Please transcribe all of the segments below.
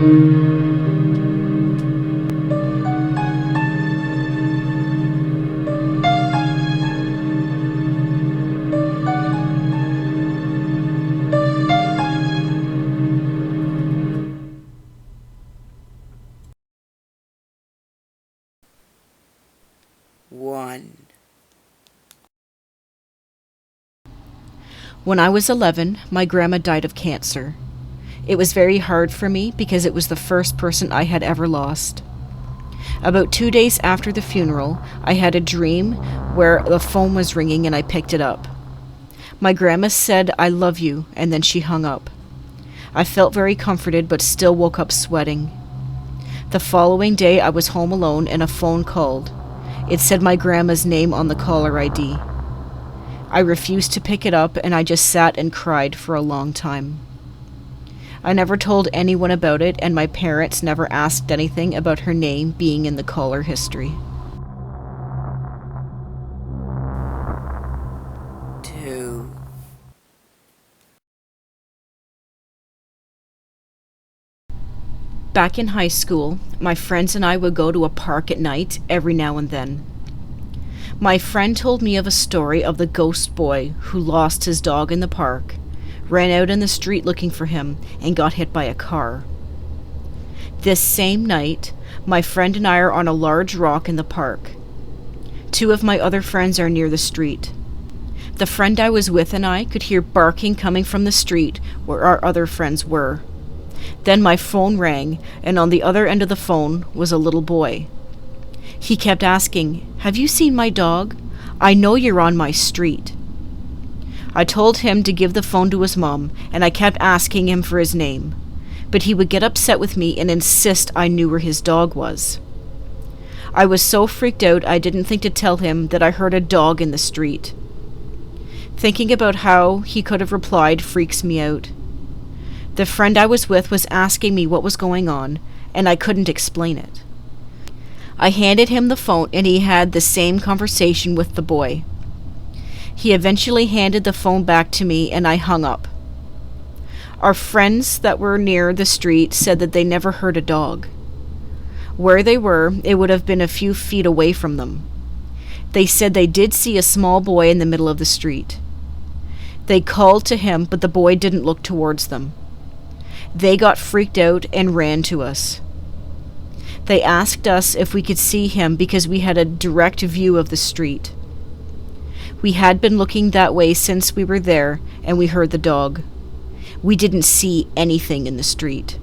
1. When I was 11, my grandma died of cancer. It was very hard for me because it was the first person I had ever lost. About 2 days after the funeral, I had a dream where the phone was ringing and I picked it up. My grandma said, "I love you," and then she hung up. I felt very comforted but still woke up sweating. The following day, I was home alone and a phone called. It said my grandma's name on the caller ID. I refused to pick it up and I just sat and cried for a long time. I never told anyone about it, and my parents never asked anything about her name being in the caller history. 2. Back in high school, my friends and I would go to a park at night every now and then. My friend told me of a story of the ghost boy who lost his dog in the park, ran out in the street looking for him, and got hit by a car. This same night, my friend and I are on a large rock in the park. 2 of my other friends are near the street. The friend I was with and I could hear barking coming from the street where our other friends were. Then my phone rang, and on the other end of the phone was a little boy. He kept asking, "Have you seen my dog? I know you're on my street." I told him to give the phone to his mom, and I kept asking him for his name. But he would get upset with me and insist I knew where his dog was. I was so freaked out I didn't think to tell him that I heard a dog in the street. Thinking about how he could have replied freaks me out. The friend I was with was asking me what was going on, and I couldn't explain it. I handed him the phone and he had the same conversation with the boy. He eventually handed the phone back to me and I hung up. Our friends that were near the street said that they never heard a dog. Where they were, it would have been a few feet away from them. They said they did see a small boy in the middle of the street. They called to him, but the boy didn't look towards them. They got freaked out and ran to us. They asked us if we could see him because we had a direct view of the street. We had been looking that way since we were there, and we heard the dog. We didn't see anything in the street.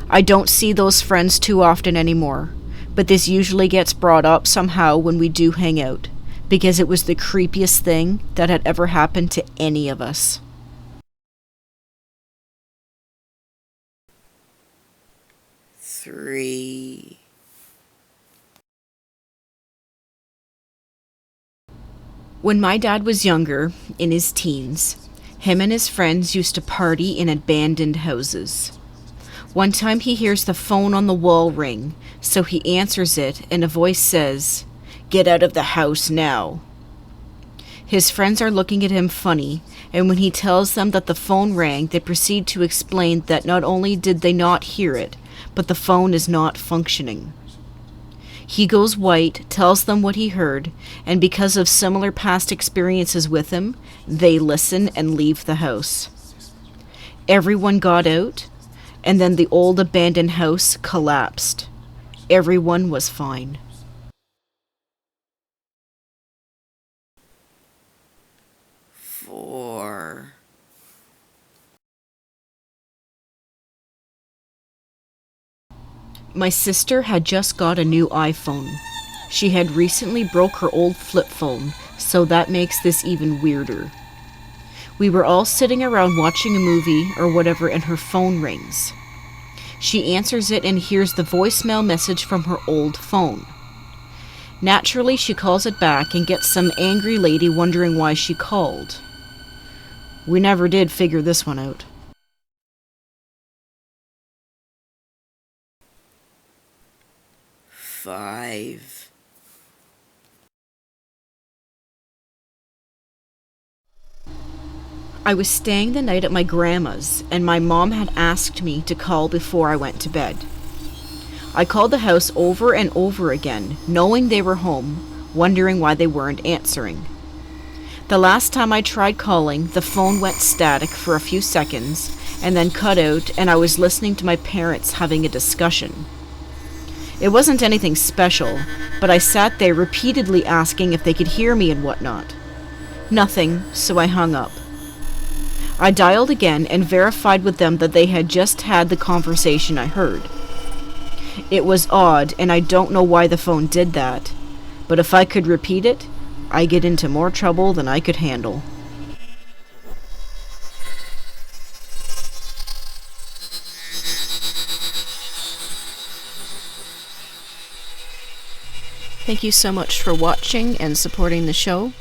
I don't see those friends too often anymore, but this usually gets brought up somehow when we do hang out, because it was the creepiest thing that had ever happened to any of us. 3. When my dad was younger, in his teens, him and his friends used to party in abandoned houses. One time he hears the phone on the wall ring, so he answers it and a voice says, "Get out of the house now." His friends are looking at him funny, and when he tells them that the phone rang, they proceed to explain that not only did they not hear it, but the phone is not functioning. He goes white, tells them what he heard, and because of similar past experiences with him, they listen and leave the house. Everyone got out, and then the old abandoned house collapsed. Everyone was fine. 4. My sister had just got a new iPhone. She had recently broke her old flip phone, so that makes this even weirder. We were all sitting around watching a movie or whatever and her phone rings. She answers it and hears the voicemail message from her old phone. Naturally, she calls it back and gets some angry lady wondering why she called. We never did figure this one out. 5. I was staying the night at my grandma's, and my mom had asked me to call before I went to bed. I called the house over and over again, knowing they were home, wondering why they weren't answering. The last time I tried calling, the phone went static for a few seconds, and then cut out, and I was listening to my parents having a discussion. It wasn't anything special, but I sat there repeatedly asking if they could hear me and whatnot. Nothing, so I hung up. I dialed again and verified with them that they had just had the conversation I heard. It was odd, and I don't know why the phone did that, but if I could repeat it, I'd get into more trouble than I could handle. Thank you so much for watching and supporting the show.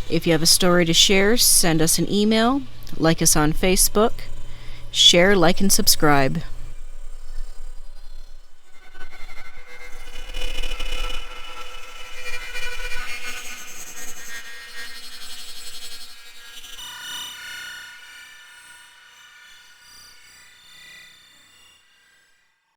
If you have a story to share, send us an email, like us on Facebook, share, like, and subscribe.